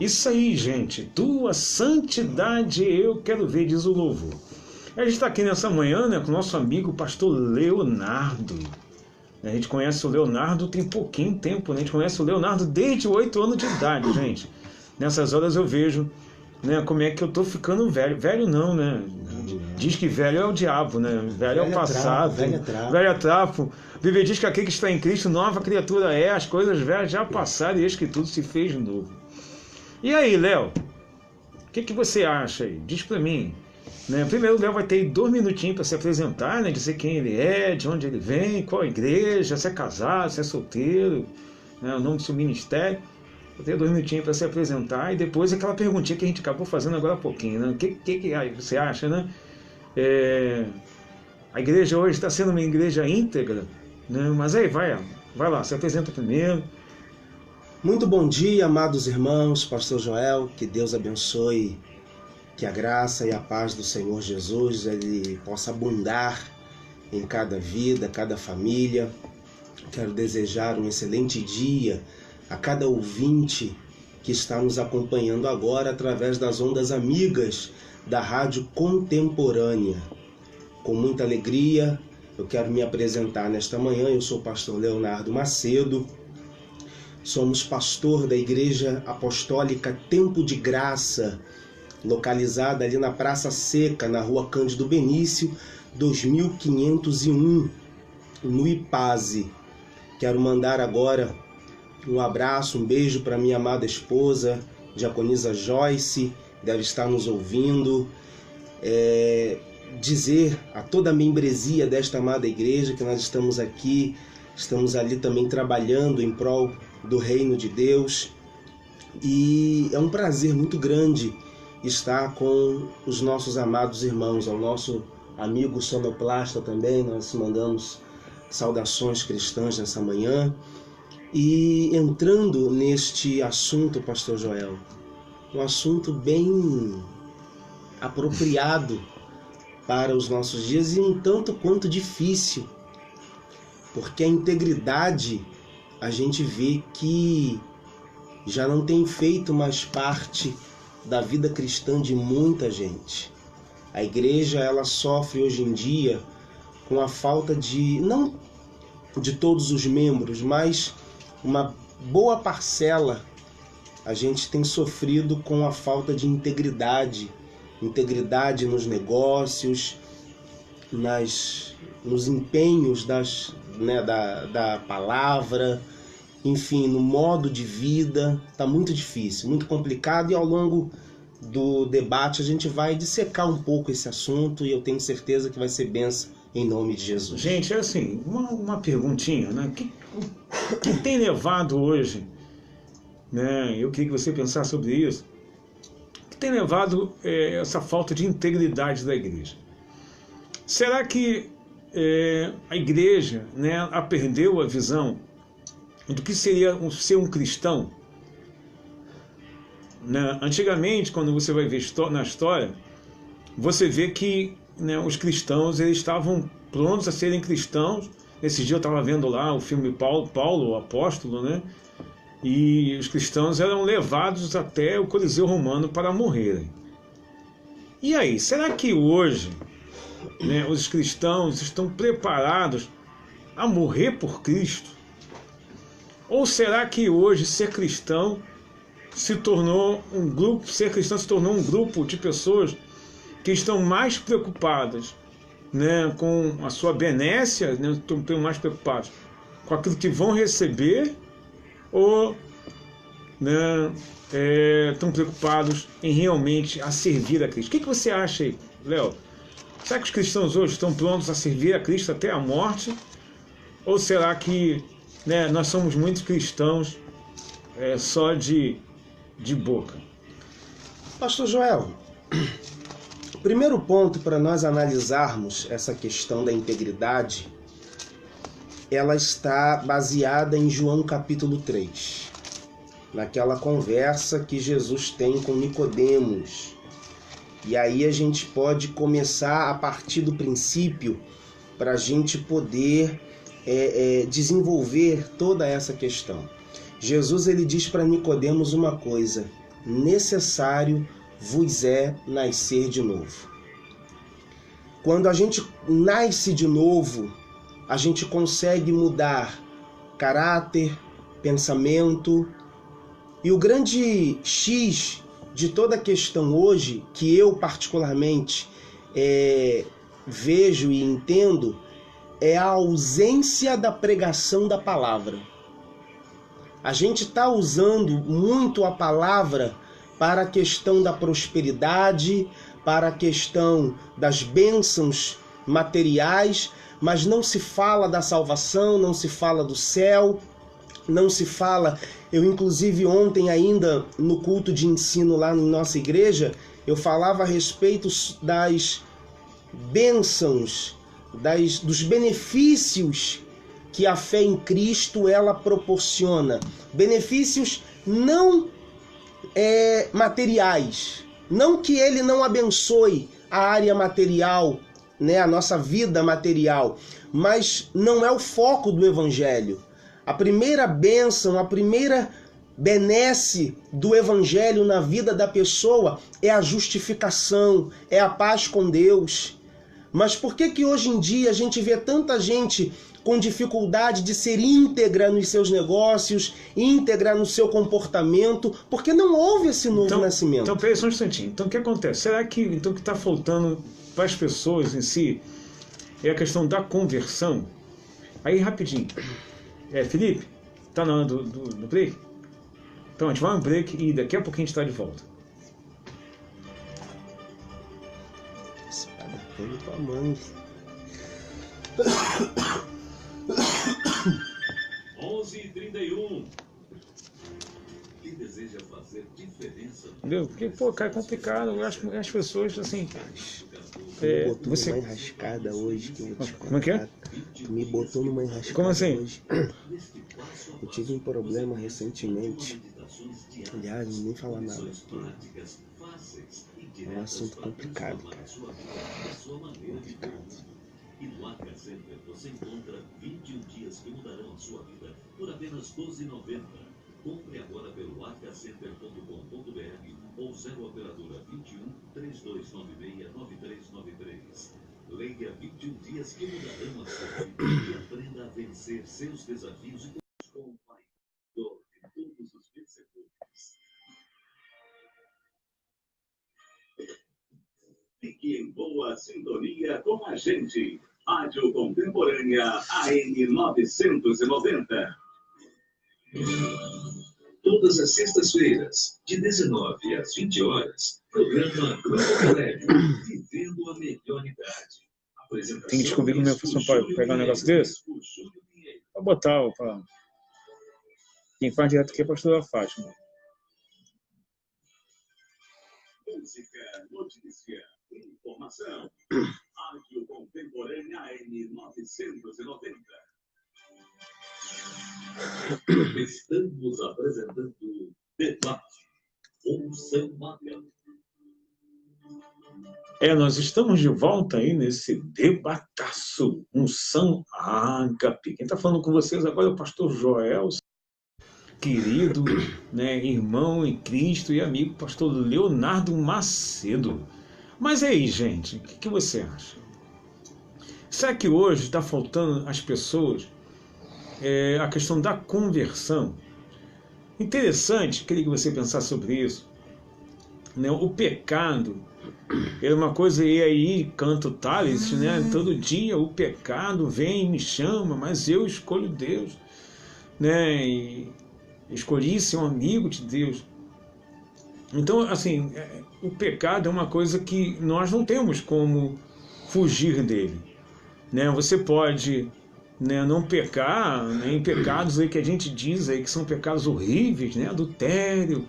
Isso aí, gente. Tua santidade eu quero ver, diz o louvor. A gente está aqui nessa manhã, né, com o nosso amigo pastor Leonardo. A gente conhece o Leonardo tem pouquinho tempo, né? A gente conhece o Leonardo desde 8 anos de idade, gente. Nessas horas eu vejo, né, como é que eu tô ficando velho. Velho não, né? Diz que velho é o diabo, né? Velho é o passado. Velho é trapo. A Bíblia diz que aquele que está em Cristo, nova criatura é. As coisas velhas já passaram e eis que tudo se fez novo. E aí, Léo? O que você acha aí? Diz pra mim. Né? Primeiro, o Léo vai ter 2 minutinhos para se apresentar, né? Dizer quem ele é, de onde ele vem, qual a igreja, se é casado, se é solteiro, né? O nome do seu ministério. Vou ter 2 minutinhos para se apresentar e depois aquela perguntinha que a gente acabou fazendo agora há pouquinho, né? O que você acha, né? A igreja hoje está sendo uma igreja íntegra, né? Mas aí, vai lá, se apresenta primeiro. Muito bom dia, amados irmãos, pastor Joel, que Deus abençoe, que a graça e a paz do Senhor Jesus ele possa abundar em cada vida, cada família. Quero desejar um excelente dia a cada ouvinte que está nos acompanhando agora através das ondas amigas da Rádio Contemporânea. Com muita alegria, eu quero me apresentar nesta manhã. Eu sou o pastor Leonardo Macedo. Somos pastor da Igreja Apostólica Tempo de Graça, localizada ali na Praça Seca, na Rua Cândido Benício, 2501, no Ipaze. Quero mandar agora um abraço, um beijo para minha amada esposa, diaconisa Joyce, deve estar nos ouvindo. Dizer a toda a membresia desta amada igreja que nós estamos aqui, estamos ali também trabalhando em prol do reino de Deus. E é um prazer muito grande estar com os nossos amados irmãos, ao nosso amigo sonoplasta também. Nós mandamos saudações cristãs nessa manhã. E entrando neste assunto, pastor Joel, um assunto bem apropriado para os nossos dias e um tanto quanto difícil, porque a integridade a gente vê que já não tem feito mais parte da vida cristã de muita gente. A igreja ela sofre hoje em dia com a falta não de todos os membros, mas uma boa parcela a gente tem sofrido com a falta de integridade nos negócios, nos empenhos da palavra, enfim, no modo de vida. Está muito difícil, muito complicado, e ao longo do debate a gente vai dissecar um pouco esse assunto e eu tenho certeza que vai ser bênção em nome de Jesus. Gente, é assim, uma perguntinha, né? O que tem levado hoje, né? Eu queria que você pensasse sobre isso. O que tem levado essa falta de integridade da igreja? Será que a igreja, né, perdeu a visão do que seria ser um cristão? Né? Antigamente, quando você vai ver na história, você vê que, né, os cristãos eles estavam prontos a serem cristãos. Esse dia eu estava vendo lá o filme Paulo, o Apóstolo, né? E os cristãos eram levados até o Coliseu Romano para morrerem. E aí, será que hoje, né, os cristãos estão preparados a morrer por Cristo? Ou será que hoje ser cristão se tornou um grupo de pessoas que estão mais preocupadas, né, com a sua benécia, né, estão mais preocupados com aquilo que vão receber, ou, né, estão preocupados em realmente a servir a Cristo? O que você acha aí, Léo? Será que os cristãos hoje estão prontos a servir a Cristo até a morte? Ou será que, né, nós somos muitos cristãos só de boca? Pastor Joel, o primeiro ponto para nós analisarmos essa questão da integridade, ela está baseada em João capítulo 3, naquela conversa que Jesus tem com Nicodemos. E aí a gente pode começar a partir do princípio para a gente poder desenvolver toda essa questão. Jesus ele diz para Nicodemos uma coisa: necessário vos é nascer de novo. Quando a gente nasce de novo, a gente consegue mudar caráter, pensamento. E o grande X de toda a questão hoje, que eu particularmente vejo e entendo, é a ausência da pregação da palavra. A gente está usando muito a palavra para a questão da prosperidade, para a questão das bênçãos materiais, mas não se fala da salvação, não se fala do céu, não se fala... Eu, inclusive, ontem ainda, no culto de ensino lá na nossa igreja, eu falava a respeito das bênçãos, dos benefícios que a fé em Cristo ela proporciona. Benefícios não materiais. Não que ele não abençoe a área material, né, a nossa vida material, mas não é o foco do Evangelho. A primeira bênção, a primeira benesse do Evangelho na vida da pessoa é a justificação, é a paz com Deus. Mas por que hoje em dia a gente vê tanta gente com dificuldade de ser íntegra nos seus negócios, íntegra no seu comportamento? Porque não houve esse novo nascimento. Então, peraí só um instantinho. Então, o que acontece? Será que então, o que está faltando para as pessoas em si é a questão da conversão? Aí, rapidinho. Felipe, tá na hora do break? Então a gente vai um break e daqui a pouquinho a gente está de volta. Espada pelo tua mãe. 11h31. Quem deseja fazer diferença? Entendeu? Porque, pô, cara, é complicado. Eu acho que as pessoas, assim... Me botou numa enrascada hoje que eu vou te contar. Como é que é? Me botou numa enrascada. Como assim? Hoje. Eu tive um problema recentemente. Aliás, não nem falar nada aqui. É um assunto complicado, cara. Complicado. E no Arca Center você encontra 21 dias que mudarão a sua vida por apenas R$ 12,90. Compre agora pelo arcacenter.com.br ou 0 operadora 21 3296 9393. Leia 21 dias que mudarão a sua vida e aprenda a vencer seus desafios com o Pai de todos os vencedores. Fique em boa sintonia com a gente. Rádio Contemporânea AM 990. Todas as sextas-feiras, de 19 às 20 horas, programa Grupo Colégio, vivendo a melhor idade. Tem que descobrir como é que funciona para pegar um negócio desse. Para botar, para... Quem faz direto aqui é a pastora Fátima. Música, notícia, informação. Rádio Contemporânea AM 990. Estamos apresentando Debate com São Magal. Nós estamos de volta aí nesse debataço, Unção Ágape. Quem está falando com vocês agora é o pastor Joel, querido, né, irmão em Cristo e amigo pastor Leonardo Macedo. Mas aí, gente, o que você acha? Será que hoje está faltando às pessoas a questão da conversão? Interessante, queria que você pensasse sobre isso. Né? O pecado é uma coisa, e aí canta o Thales, né? Todo dia o pecado vem e me chama, mas eu escolho Deus, né? E escolhi ser um amigo de Deus. Então, assim, o pecado é uma coisa que nós não temos como fugir dele, né? Você pode, né, não pecar, né, em pecados aí que a gente diz aí que são pecados horríveis, né? Adultério,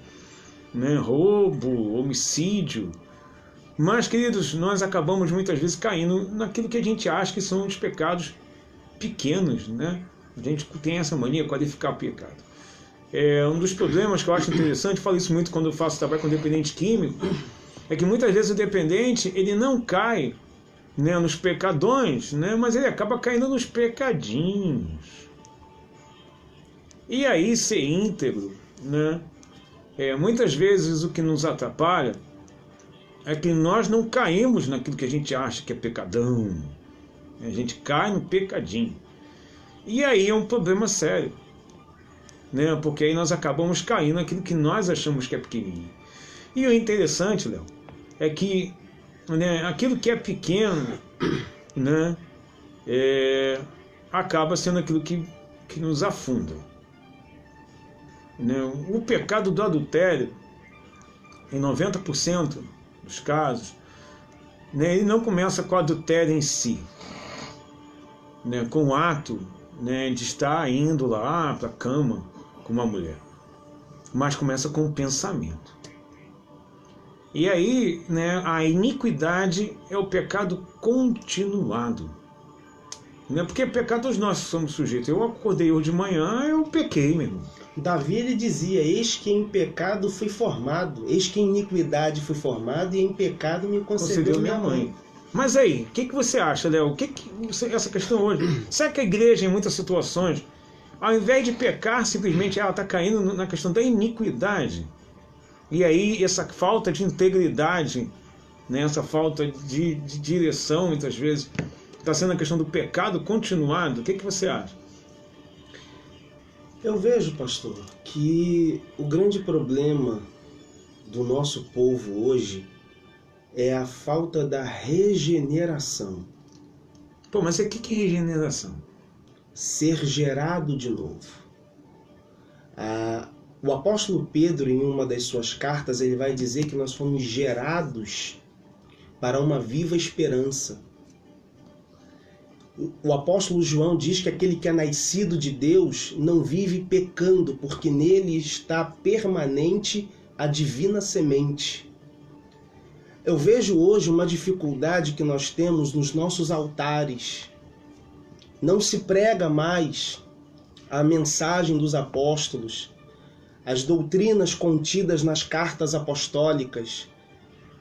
né, roubo, homicídio. Mas, queridos, nós acabamos muitas vezes caindo naquilo que a gente acha que são os pecados pequenos, né? A gente tem essa mania de qualificar o pecado. Um dos problemas que eu acho interessante, falo isso muito quando eu faço trabalho com dependente químico, é que muitas vezes o dependente ele não cai, né, nos pecadões, né, mas ele acaba caindo nos pecadinhos. E aí ser íntegro, né, muitas vezes o que nos atrapalha é que nós não caímos naquilo que a gente acha que é pecadão. A gente cai no pecadinho. E aí é um problema sério, né? Porque aí nós acabamos caindo naquilo que nós achamos que é pequenininho. E o interessante, Léo, é que, né, aquilo que é pequeno, né, acaba sendo aquilo que nos afunda. Né? O pecado do adultério, em 90% dos casos, né, ele não começa com o adultério em si, né, com o ato, né, de estar indo lá para a cama com uma mulher, mas começa com o pensamento. E aí, né, a iniquidade é o pecado continuado, né, porque pecados nós somos sujeitos. Eu acordei hoje de manhã, eu pequei, meu irmão. Davi, ele dizia: eis que em pecado fui formado, eis que em iniquidade fui formado, e em pecado me concedeu minha mãe. Mas aí, o que você acha, Léo? Essa questão hoje? Será que a igreja, em muitas situações, ao invés de pecar, simplesmente ela está caindo na questão da iniquidade? E aí, essa falta de integridade, né, essa falta de direção, muitas vezes, está sendo a questão do pecado continuado? O que você acha? Eu vejo, pastor, que o grande problema do nosso povo hoje é a falta da regeneração. Pô, mas o que é regeneração? Ser gerado de novo. O apóstolo Pedro, em uma das suas cartas, ele vai dizer que nós fomos gerados para uma viva esperança. O apóstolo João diz que aquele que é nascido de Deus não vive pecando, porque nele está permanente a divina semente. Eu vejo hoje uma dificuldade que nós temos nos nossos altares. Não se prega mais a mensagem dos apóstolos, as doutrinas contidas nas cartas apostólicas.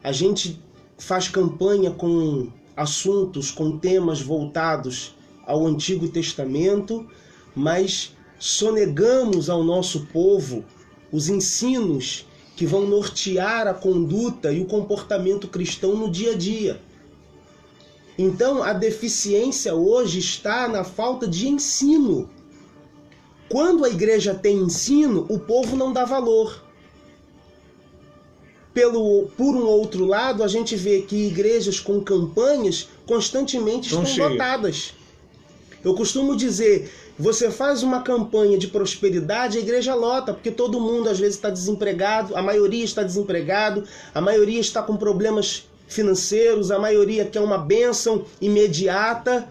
A gente faz campanha com assuntos, com temas voltados ao Antigo Testamento, mas sonegamos ao nosso povo os ensinos que vão nortear a conduta e o comportamento cristão no dia a dia. Então, a deficiência hoje está na falta de ensino. Quando a igreja tem ensino, o povo não dá valor. Por um outro lado, a gente vê que igrejas com campanhas constantemente estão lotadas. Eu costumo dizer, você faz uma campanha de prosperidade, a igreja lota, porque todo mundo às vezes está desempregado, a maioria está desempregado, a maioria está com problemas financeiros, a maioria quer uma bênção imediata.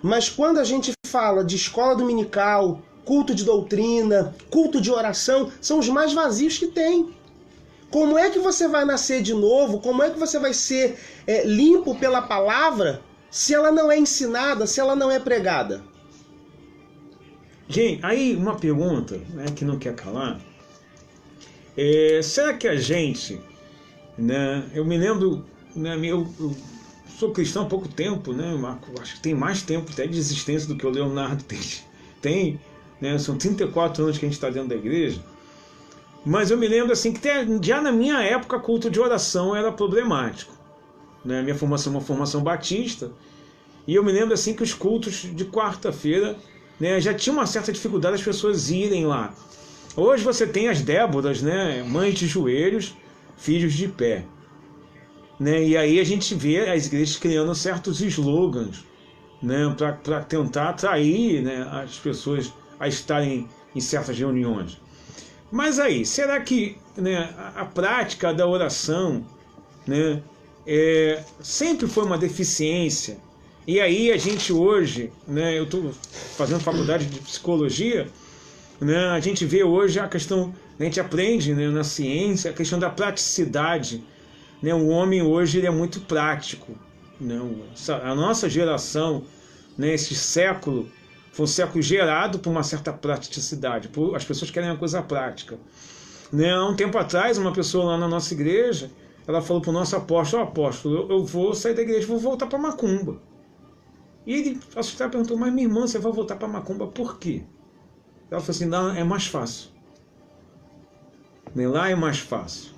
Mas quando a gente fala de escola dominical, culto de doutrina, culto de oração, são os mais vazios que tem. Como é que você vai nascer de novo? Como é que você vai ser limpo pela palavra se ela não é ensinada, se ela não é pregada? Gente, aí uma pergunta, né, que não quer calar. Será que a gente, né, eu me lembro, né, eu sou cristão há pouco tempo, né, acho que tem mais tempo até de existência do que o Leonardo tem, né, são 34 anos que a gente está dentro da igreja. Mas eu me lembro assim que já na minha época culto de oração era problemático, né? Minha formação é uma formação batista, e eu me lembro assim que os cultos de quarta-feira, né, já tinha uma certa dificuldade as pessoas irem lá. Hoje você tem as Déboras, né, mães de joelhos, filhos de pé, né? E aí a gente vê as igrejas criando certos slogans, né, para tentar atrair, né, as pessoas a estarem em certas reuniões. Mas aí, será que, né, a prática da oração, né, sempre foi uma deficiência? E aí a gente hoje, né, eu estou fazendo faculdade de psicologia, né, a gente vê hoje a questão, a gente aprende, né, na ciência a questão da praticidade, né, o homem hoje ele é muito prático, né, a nossa geração, né, esse século, foi um século gerado por uma certa praticidade. As pessoas querem uma coisa prática. Né? Há um tempo atrás, uma pessoa lá na nossa igreja, ela falou para o nosso apóstolo: apóstolo, eu vou sair da igreja, vou voltar para Macumba. E ele, assustado, perguntou: mas minha irmã, você vai voltar para Macumba por quê? Ela falou assim: não, é mais fácil. Né? Lá é mais fácil.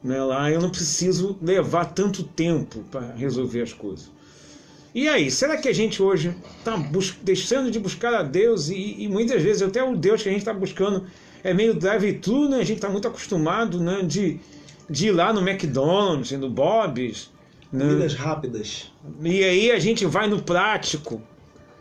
Né? Lá eu não preciso levar tanto tempo para resolver as coisas. E aí, será que a gente hoje está deixando de buscar a Deus e muitas vezes até o Deus que a gente está buscando é meio drive-thru, né? A gente está muito acostumado, né, de ir lá no McDonald's, no Bob's. Né? Comidas rápidas. E aí a gente vai no prático.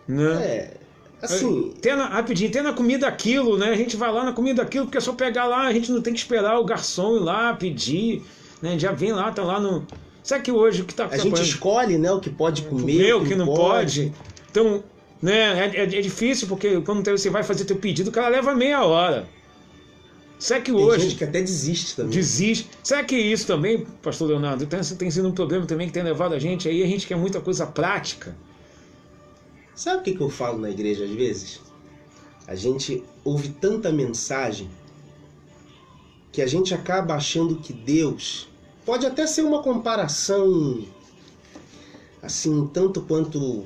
Né? Assim... Rapidinho, tem na comida aquilo, né? A gente vai lá na comida aquilo, porque é só pegar lá, a gente não tem que esperar o garçom ir lá pedir, né? Já vem lá, tá lá no... Será que hoje o que está... A gente escolhe, né, o que pode comer, o que não pode. Então, né, é difícil, porque quando você vai fazer teu pedido, o cara leva meia hora. Será que hoje... Tem gente que até desiste também. Desiste. Será que isso também, pastor Leonardo, tem sido um problema também que tem levado a gente aí? A gente quer muita coisa prática. Sabe o que eu falo na igreja às vezes? A gente ouve tanta mensagem que a gente acaba achando que Deus... Pode até ser uma comparação assim, tanto quanto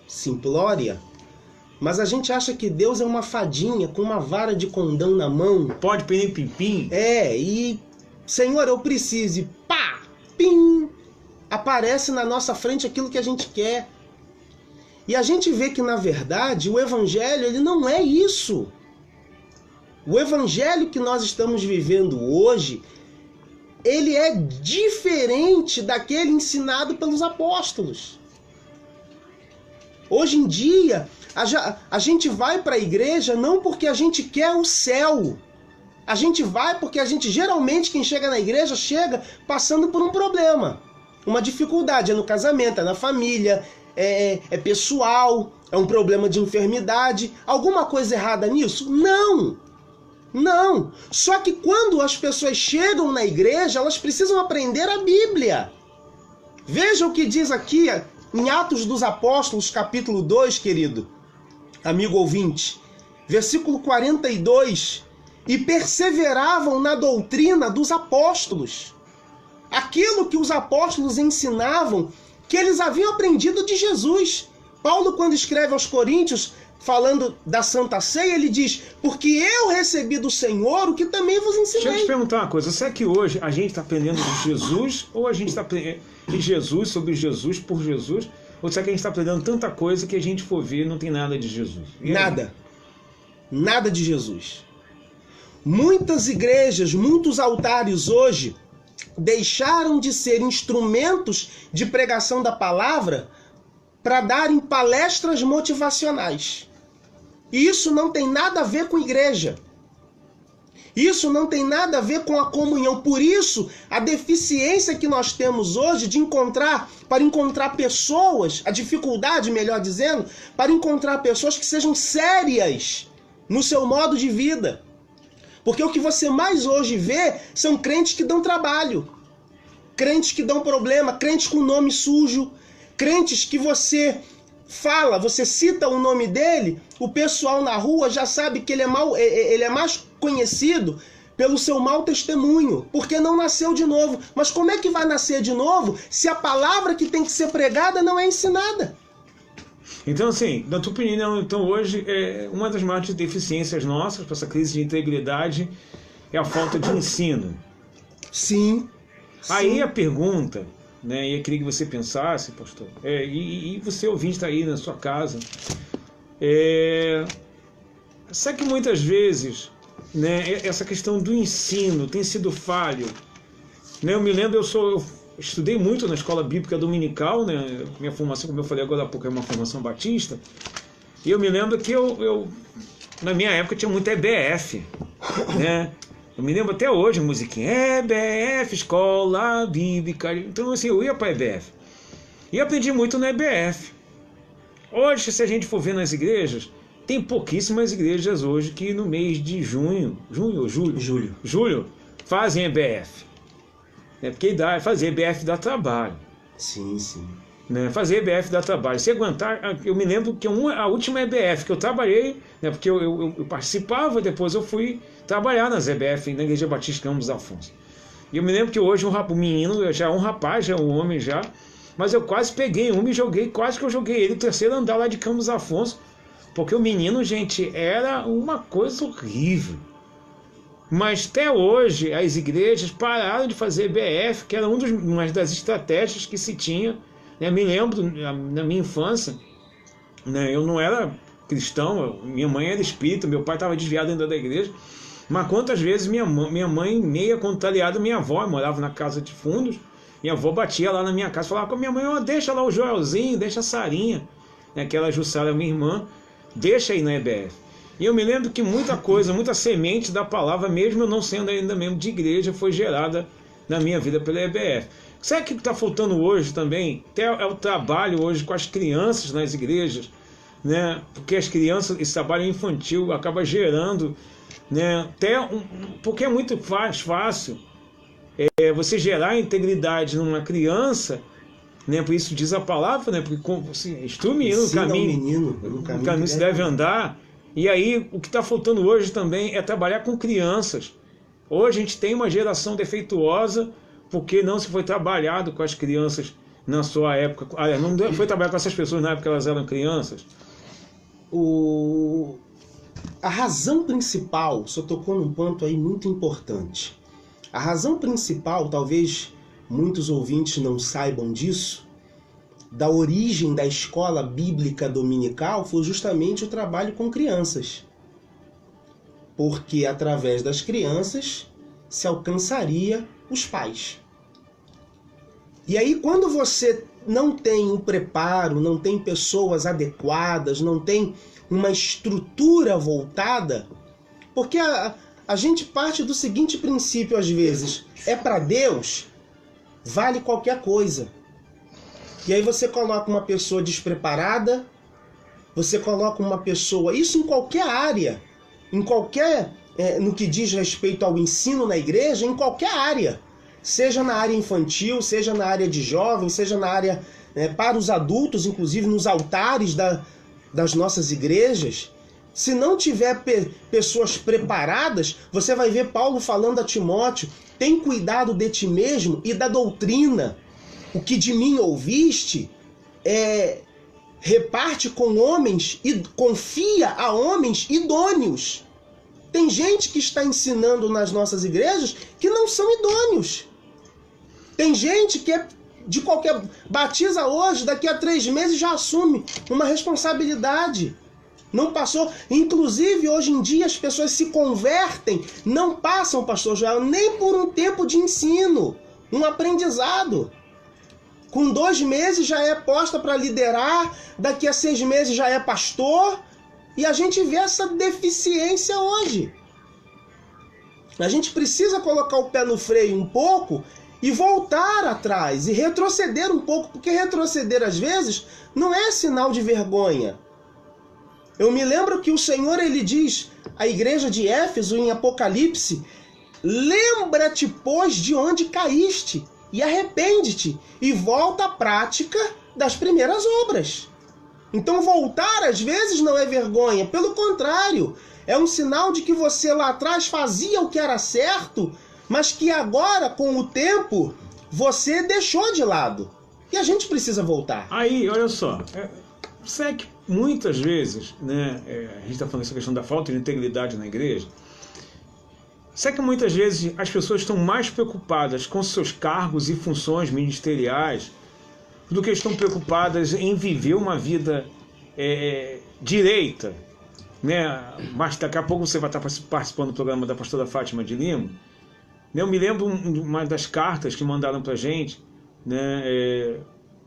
simplória, mas a gente acha que Deus é uma fadinha com uma vara de condão na mão. Pode pedir pim-pim. E Senhor, eu preciso, e pá, pim, aparece na nossa frente aquilo que a gente quer. E a gente vê que, na verdade, o Evangelho ele não é isso. O Evangelho que nós estamos vivendo hoje, ele é diferente daquele ensinado pelos apóstolos. Hoje em dia, a gente vai para a igreja não porque a gente quer o céu. A gente vai porque geralmente, quem chega na igreja, chega passando por um problema. Uma dificuldade, é no casamento, é na família, é pessoal, é um problema de enfermidade. Alguma coisa errada nisso? Não! Não! Só que quando as pessoas chegam na igreja, elas precisam aprender a Bíblia. Veja o que diz aqui em Atos dos Apóstolos, capítulo 2, querido amigo ouvinte. Versículo 42. E perseveravam na doutrina dos apóstolos. Aquilo que os apóstolos ensinavam, que eles haviam aprendido de Jesus. Paulo, quando escreve aos Coríntios, falando da Santa Ceia, ele diz, porque eu recebi do Senhor o que também vos ensinei. Deixa eu te perguntar uma coisa, será que hoje a gente está aprendendo de Jesus, ou a gente está aprendendo de Jesus, sobre Jesus, por Jesus, ou será que a gente está aprendendo tanta coisa que a gente for ver não tem nada de Jesus? Nada. Nada de Jesus. Muitas igrejas, muitos altares hoje deixaram de ser instrumentos de pregação da palavra para darem palestras motivacionais. E isso não tem nada a ver com igreja. Isso não tem nada a ver com a comunhão. Por isso, a deficiência que nós temos hoje para encontrar pessoas, a dificuldade, melhor dizendo, para encontrar pessoas que sejam sérias no seu modo de vida. Porque o que você mais hoje vê são crentes que dão trabalho, crentes que dão problema, crentes com nome sujo, crentes que você fala, você cita o nome dele, o pessoal na rua já sabe que ele é mais conhecido pelo seu mau testemunho, porque não nasceu de novo. Mas como é que vai nascer de novo se a palavra que tem que ser pregada não é ensinada? Então, assim, na tua opinião, então hoje, uma das maiores deficiências nossas para essa crise de integridade é a falta de ensino. Sim. Aí a pergunta, né, e eu queria que você pensasse, pastor, e você ouvinte está aí na sua casa, sabe que muitas vezes, né, essa questão do ensino tem sido falho? Né, eu me lembro, eu estudei muito na escola bíblica dominical, né? Minha formação, como eu falei agora há pouco, é uma formação batista. E eu me lembro que eu na minha época tinha muito EBF, né? Eu me lembro até hoje, a musiquinha EBF, Escola Bíblica. Então, assim, eu ia para a EBF. E aprendi muito na EBF. Hoje, se a gente for ver nas igrejas, tem pouquíssimas igrejas hoje que no mês de junho ou julho, fazem EBF. Porque fazer EBF dá trabalho. Sim, sim. Né? Fazer EBF dá trabalho. Se aguentar, eu me lembro que a última EBF que eu trabalhei, né, porque eu participava, depois eu fui trabalhar nas EBF, na Igreja Batista Campos Afonso. E eu me lembro que hoje o menino, já é um rapaz, já é um homem já, mas eu quase peguei um e joguei, quase que eu joguei ele no terceiro andar lá de Campos Afonso, porque o menino, gente, era uma coisa horrível. Mas até hoje as igrejas pararam de fazer EBF, que era uma das estratégias que se tinha. Eu me lembro, na minha infância, né, eu não era cristão, minha mãe era espírita, meu pai estava desviado ainda da igreja, mas quantas vezes minha mãe, meia contrariada, minha avó, morava na casa de fundos, minha avó batia lá na minha casa, falava com a minha mãe, oh, deixa lá o Joelzinho, deixa a Sarinha, né, aquela Jussara, minha irmã, deixa aí na EBF. E eu me lembro que muita coisa, muita semente da palavra, mesmo eu não sendo ainda membro de igreja, foi gerada na minha vida pela EBF. Sabe o que está faltando hoje também? É o trabalho hoje com as crianças nas igrejas, né? Porque as crianças, esse trabalho infantil acaba gerando, né? Porque é muito fácil você gerar integridade numa criança, né? Por isso diz a palavra, né? Porque assim, instrui o menino no caminho se deve andar. E aí o que está faltando hoje também é trabalhar com crianças. Hoje a gente tem uma geração defeituosa porque não se foi trabalhado com as crianças na sua época. Não foi trabalhado com essas pessoas na época que elas eram crianças. A razão principal, o senhor tocou num ponto aí muito importante. A razão principal, talvez muitos ouvintes não saibam disso, da origem da escola bíblica dominical foi justamente o trabalho com crianças. Porque através das crianças se alcançaria os pais. E aí quando você não tem um preparo, não tem pessoas adequadas, não tem uma estrutura voltada, porque a gente parte do seguinte princípio às vezes, é para Deus, vale qualquer coisa. E aí você coloca uma pessoa despreparada, você coloca uma pessoa, isso em qualquer área, no que diz respeito ao ensino na igreja, em qualquer área, seja na área infantil, seja na área de jovens, seja na área para os adultos, inclusive nos altares das nossas igrejas. Se não tiver pessoas preparadas, você vai ver Paulo falando a Timóteo, tem cuidado de ti mesmo e da doutrina. O que de mim ouviste, reparte com homens e confia a homens idôneos. Tem gente que está ensinando nas nossas igrejas que não são idôneos. Tem gente que batiza hoje, daqui a 3 meses já assume uma responsabilidade. Não passou. Inclusive, hoje em dia, as pessoas se convertem, não passam, pastor Joel, nem por um tempo de ensino, um aprendizado. Com 2 meses já é posta para liderar, daqui a 6 meses já é pastor, e a gente vê essa deficiência hoje. A gente precisa colocar o pé no freio um pouco e voltar atrás, e retroceder um pouco, porque retroceder às vezes não é sinal de vergonha. Eu me lembro que o Senhor, ele diz à igreja de Éfeso em Apocalipse, lembra-te, pois, de onde caíste, e arrepende-te, e volta à prática das primeiras obras. Então voltar às vezes não é vergonha, pelo contrário, é um sinal de que você lá atrás fazia o que era certo, mas que agora, com o tempo, você deixou de lado. E a gente precisa voltar. Aí, olha só, sabe que muitas vezes, né, a gente está falando essa questão da falta de integridade na igreja, sabe que muitas vezes as pessoas estão mais preocupadas com seus cargos e funções ministeriais do que estão preocupadas em viver uma vida direita, né? Mas daqui a pouco você vai estar participando do programa da pastora Fátima de Lima. Eu me lembro uma das cartas que mandaram para a gente, né?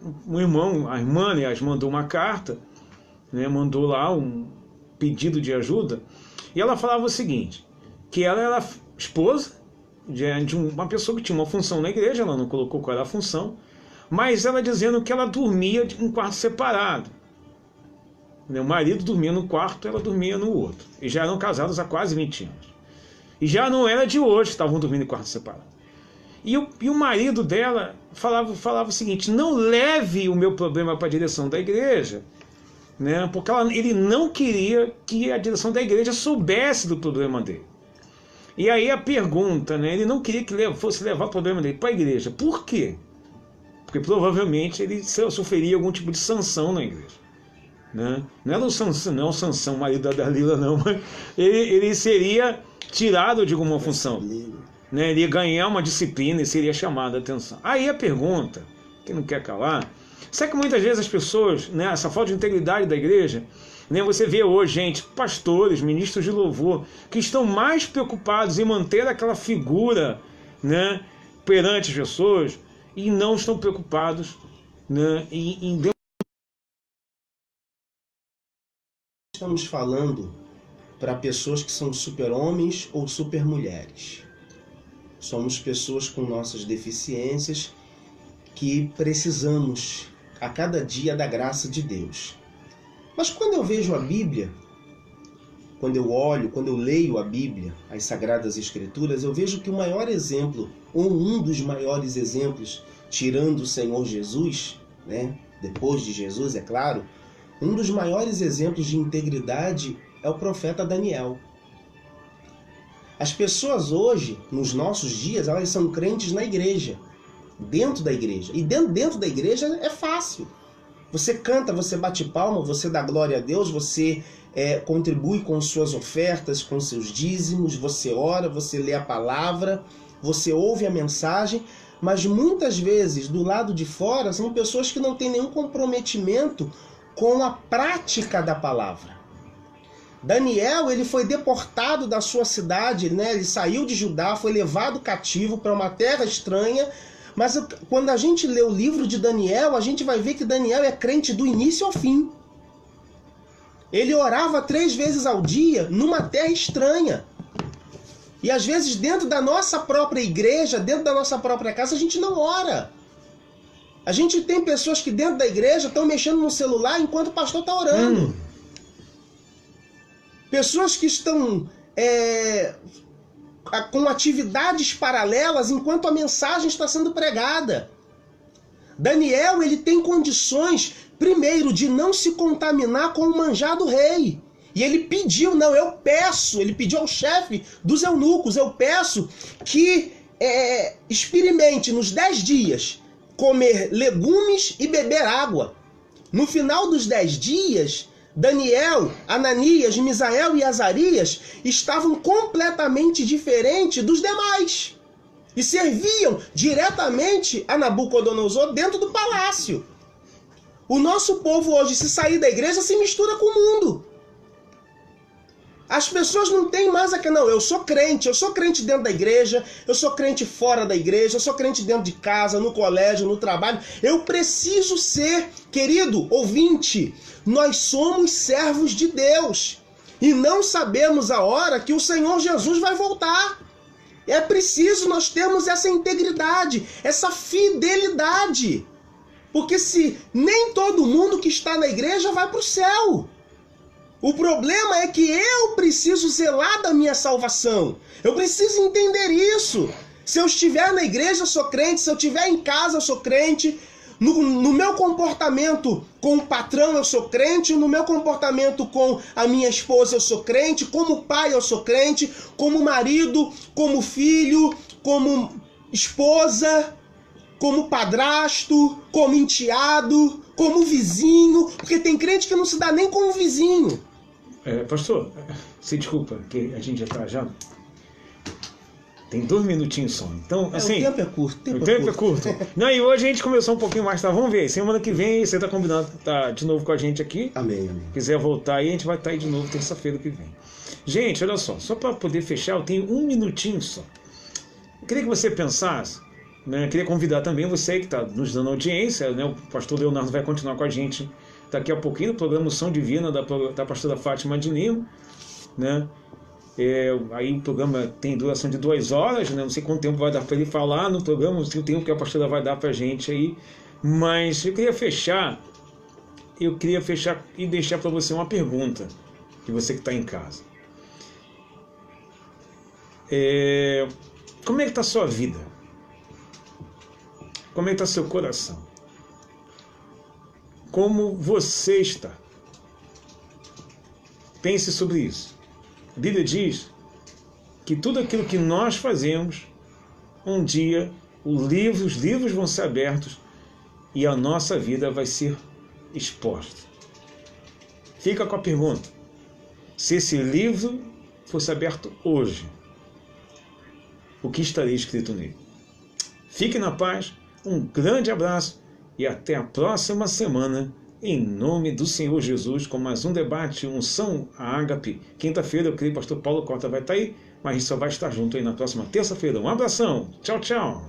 A irmã, aliás, mandou uma carta, né? Mandou lá um pedido de ajuda, e ela falava o seguinte, que ela era esposa de uma pessoa que tinha uma função na igreja, ela não colocou qual era a função, mas ela dizendo que ela dormia em um quarto separado. O marido dormia num quarto, ela dormia no outro. E já eram casados há quase 20 anos. E já não era de hoje que estavam dormindo em quarto separado. E o marido dela falava o seguinte, não leve o meu problema para a direção da igreja, né? Porque ele não queria que a direção da igreja soubesse do problema dele. E aí a pergunta, né? Ele não queria que fosse levar o problema dele para a igreja. Por quê? Porque provavelmente ele sofreria algum tipo de sanção na igreja. Né? Não era o Sansão, marido da Dalila, não, mas ele seria tirado de alguma função, né? Ele ia ganhar uma disciplina e seria chamado a atenção. Aí a pergunta, que não quer calar, será que muitas vezes as pessoas, né, essa falta de integridade da igreja, né, você vê hoje, gente, pastores, ministros de louvor, que estão mais preocupados em manter aquela figura, né, perante as pessoas e não estão preocupados, né, em Estamos falando para pessoas que são super-homens ou super-mulheres. Somos pessoas com nossas deficiências que precisamos a cada dia da graça de Deus. Mas quando eu vejo a Bíblia, quando eu leio a Bíblia, as Sagradas Escrituras, eu vejo que o maior exemplo, ou um dos maiores exemplos, tirando o Senhor Jesus, né, depois de Jesus, é claro, um dos maiores exemplos de integridade é o profeta Daniel. As pessoas hoje, nos nossos dias, elas são crentes na igreja, dentro da igreja. E dentro da igreja é fácil. Você canta, você bate palma, você dá glória a Deus, você contribui com suas ofertas, com seus dízimos, você ora, você lê a palavra, você ouve a mensagem, mas muitas vezes, do lado de fora, são pessoas que não têm nenhum comprometimento com a prática da palavra. Daniel, ele foi deportado da sua cidade, né? Ele saiu de Judá, foi levado cativo para uma terra estranha, mas quando a gente lê o livro de Daniel, a gente vai ver que Daniel é crente do início ao fim. Ele orava 3 vezes ao dia numa terra estranha. E às vezes dentro da nossa própria igreja, dentro da nossa própria casa, a gente não ora. A gente tem pessoas que dentro da igreja estão mexendo no celular enquanto o pastor está orando. Pessoas que estão com atividades paralelas enquanto a mensagem está sendo pregada. Daniel, ele tem condições, primeiro, de não se contaminar com o manjar do rei. E ele pediu, ele pediu ao chefe dos eunucos, eu peço que experimente nos 10 dias comer legumes e beber água. No final dos 10 dias, Daniel, Ananias, Misael e Azarias estavam completamente diferentes dos demais e serviam diretamente a Nabucodonosor dentro do palácio. O nosso povo hoje, se sair da igreja, se mistura com o mundo. As pessoas não têm mais eu sou crente dentro da igreja, eu sou crente fora da igreja, eu sou crente dentro de casa, no colégio, no trabalho. Eu preciso ser, querido ouvinte, nós somos servos de Deus e não sabemos a hora que o Senhor Jesus vai voltar. É preciso nós termos essa integridade, essa fidelidade, porque se nem todo mundo que está na igreja vai para o céu. O problema é que eu preciso zelar da minha salvação. Eu preciso entender isso. Se eu estiver na igreja, eu sou crente. Se eu estiver em casa, eu sou crente. No meu comportamento com o patrão, eu sou crente. No meu comportamento com a minha esposa, eu sou crente. Como pai, eu sou crente. Como marido, como filho, como esposa, como padrasto, como enteado, como vizinho. Porque tem crente que não se dá nem com o vizinho. Pastor, se desculpa, que a gente já tem 2 minutinhos só. Então, assim, o tempo é curto. O tempo é curto. Não, e hoje a gente começou um pouquinho mais, tá? Vamos ver. Semana que vem você tá combinado, tá de novo com a gente aqui. Amém. Quiser voltar aí, a gente vai estar aí de novo terça-feira que vem. Gente, olha só para poder fechar, eu tenho 1 minutinho só. Eu queria que você pensasse, né? Eu queria convidar também você que está nos dando audiência, né? O pastor Leonardo vai continuar com a gente daqui a pouquinho, no programa Unção Divina da pastora Fátima de Lima, né? Aí o programa tem duração de 2 horas, né? Não sei quanto tempo vai dar para ele falar no programa, não sei o tempo que a pastora vai dar para a gente aí, mas eu queria fechar e deixar para você uma pergunta, que você que está em casa. Como é que está a sua vida? Como é que está seu coração? Como você está? Pense sobre isso. A Bíblia diz que tudo aquilo que nós fazemos, um dia os livros vão ser abertos e a nossa vida vai ser exposta. Fica com a pergunta: se esse livro fosse aberto hoje, o que estaria escrito nele? Fique na paz, um grande abraço e até a próxima semana, em nome do Senhor Jesus, com mais um debate, unção a ágape. Quinta-feira, eu creio que o pastor Paulo Costa vai estar aí, mas a gente só vai estar junto aí na próxima terça-feira. Um abração, tchau, tchau.